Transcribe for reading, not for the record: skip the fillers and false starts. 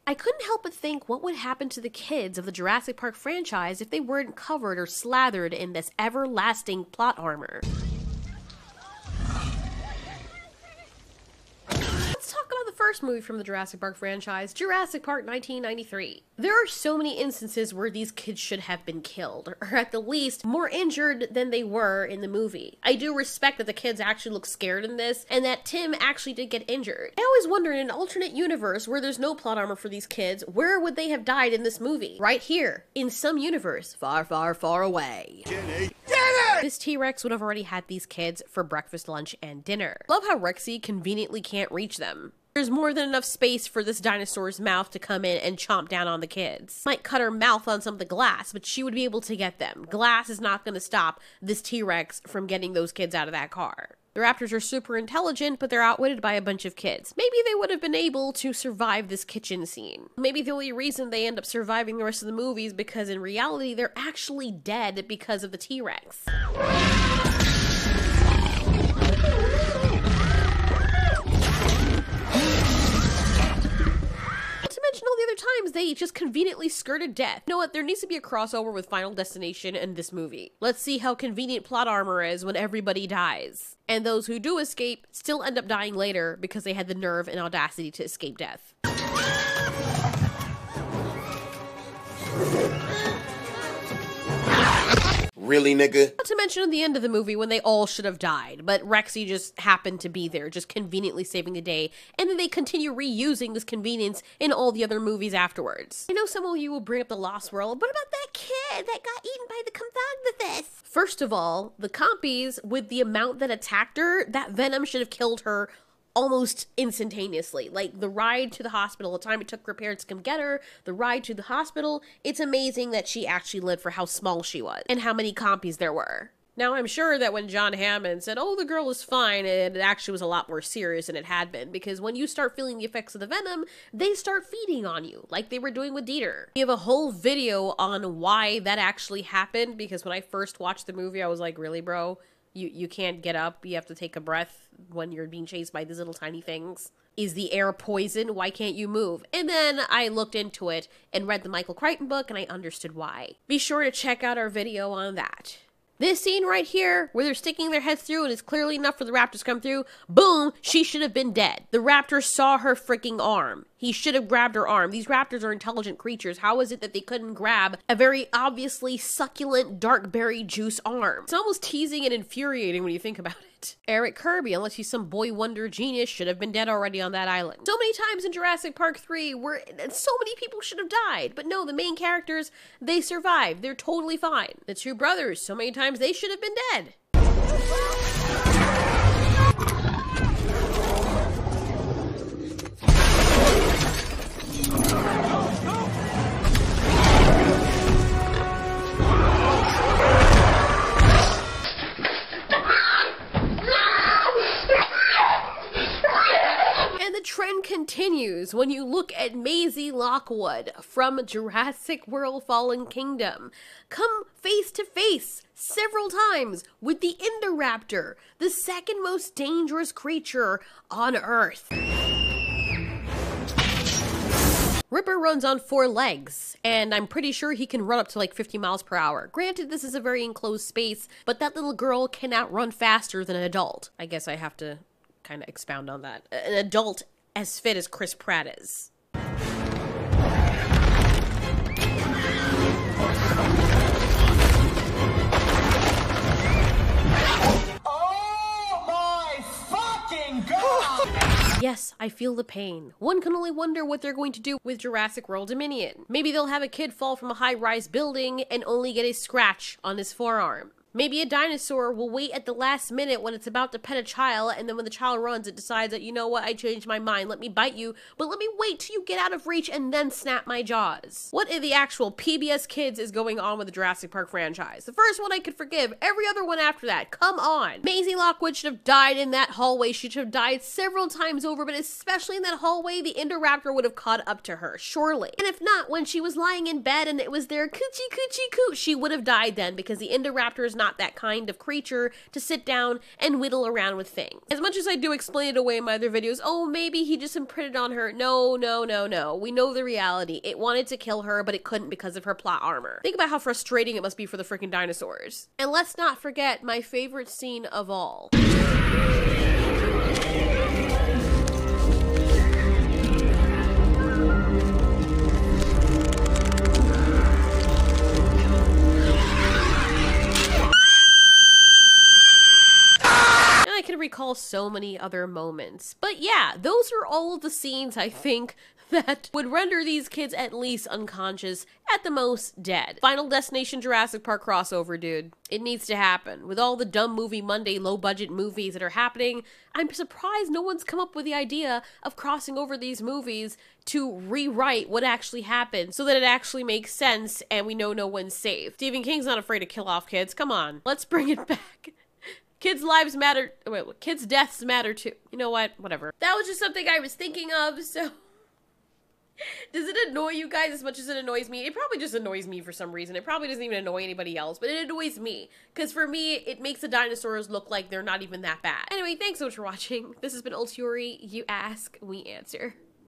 I couldn't help but think what would happen to the kids of the Jurassic Park franchise if they weren't covered or slathered in this everlasting plot armor. Let's talk about the first movie from the Jurassic Park franchise, Jurassic Park 1993. There are so many instances where these kids should have been killed, or at the least, more injured than they were in the movie. I do respect that the kids actually look scared in this, and that Tim actually did get injured. I always wonder, in an alternate universe where there's no plot armor for these kids, where would they have died in this movie? Right here, in some universe, far, far, far away. This T-Rex would have already had these kids for breakfast, lunch, and dinner. Love how Rexy conveniently can't reach them. There's more than enough space for this dinosaur's mouth to come in and chomp down on the kids. Might cut her mouth on some of the glass, but she would be able to get them. Glass is not going to stop this T-Rex from getting those kids out of that car. The raptors are super intelligent, but they're outwitted by a bunch of kids. Maybe they would have been able to survive this kitchen scene. Maybe the only reason they end up surviving the rest of the movie is because in reality they're actually dead because of the T-Rex. All the other times they just conveniently skirted death. You know what? There needs to be a crossover with Final Destination and this movie. Let's see how convenient plot armor is when everybody dies. And those who do escape still end up dying later because they had the nerve and audacity to escape death. Really, nigga? Not to mention at the end of the movie when they all should have died, but Rexy just happened to be there, just conveniently saving the day, and then they continue reusing this convenience in all the other movies afterwards. I know some of you will bring up the Lost World, but about that kid that got eaten by the Conthognathus? First of all, the compies, with the amount that attacked her, that venom should have killed her almost instantaneously. Like, the ride to the hospital, the time it took her parents to come get her, the ride to the hospital, it's amazing that she actually lived for how small she was and how many compies there were. Now, I'm sure that when John Hammond said, oh, the girl is fine, it actually was a lot more serious than it had been, because when you start feeling the effects of the venom, they start feeding on you, like they were doing with Dieter. We have a whole video on why that actually happened, because when I first watched the movie, I was like, really, bro? You can't get up, you have to take a breath when you're being chased by these little tiny things. Is the air poison? Why can't you move? And then I looked into it and read the Michael Crichton book and I understood why. Be sure to check out our video on that. This scene right here, where they're sticking their heads through and it's clearly enough for the raptors to come through, boom, she should have been dead. The raptor saw her freaking arm. He should have grabbed her arm. These raptors are intelligent creatures. How is it that they couldn't grab a very obviously succulent dark berry juice arm? It's almost teasing and infuriating when you think about it. Eric Kirby, unless he's some boy wonder genius, should have been dead already on that island. So many times in Jurassic Park 3 where so many people should have died. But no, the main characters, they survived. They're totally fine. The two brothers, so many times they should have been dead. Trend continues when you look at Maisie Lockwood from Jurassic World Fallen Kingdom come face to face several times with the Indoraptor, the second most dangerous creature on Earth. Ripper runs on 4 legs, and I'm pretty sure he can run up to like 50 miles per hour. Granted, this is a very enclosed space, but that little girl cannot run faster than an adult. I guess I have to kind of expound on that. An adult as fit as Chris Pratt is. Oh my fucking god! Yes, I feel the pain. One can only wonder what they're going to do with Jurassic World Dominion. Maybe they'll have a kid fall from a high-rise building and only get a scratch on his forearm. Maybe a dinosaur will wait at the last minute when it's about to pet a child, and then when the child runs, it decides that, you know what, I changed my mind, let me bite you, but let me wait till you get out of reach and then snap my jaws. What in the actual PBS Kids is going on with the Jurassic Park franchise? The first one I could forgive, every other one after that, come on. Maisie Lockwood should have died in that hallway, she should have died several times over, but especially in that hallway, the Indoraptor would have caught up to her, surely. And if not, when she was lying in bed and it was their coochie coochie coo, she would have died then, because the Indoraptor is not that kind of creature to sit down and whittle around with things. As much as I do explain it away in my other videos, oh, maybe he just imprinted on her. No, no, no, no. We know the reality. It wanted to kill her, but it couldn't because of her plot armor. Think about how frustrating it must be for the freaking dinosaurs. And let's not forget my favorite scene of all. I can recall so many other moments. But yeah, those are all of the scenes I think that would render these kids at least unconscious, at the most dead. Final Destination Jurassic Park crossover, dude. It needs to happen. With all the dumb movie Monday low-budget movies that are happening, I'm surprised no one's come up with the idea of crossing over these movies to rewrite what actually happened so that it actually makes sense and we know no one's safe. Stephen King's not afraid to kill off kids. Come on, let's bring it back. Kids' lives matter. Wait, kids' deaths matter too. You know what? Whatever. That was just something I was thinking of, so. Does it annoy you guys as much as it annoys me? It probably just annoys me for some reason. It probably doesn't even annoy anybody else, but it annoys me. Because for me, it makes the dinosaurs look like they're not even that bad. Anyway, thanks so much for watching. This has been Ultiori. You ask, we answer.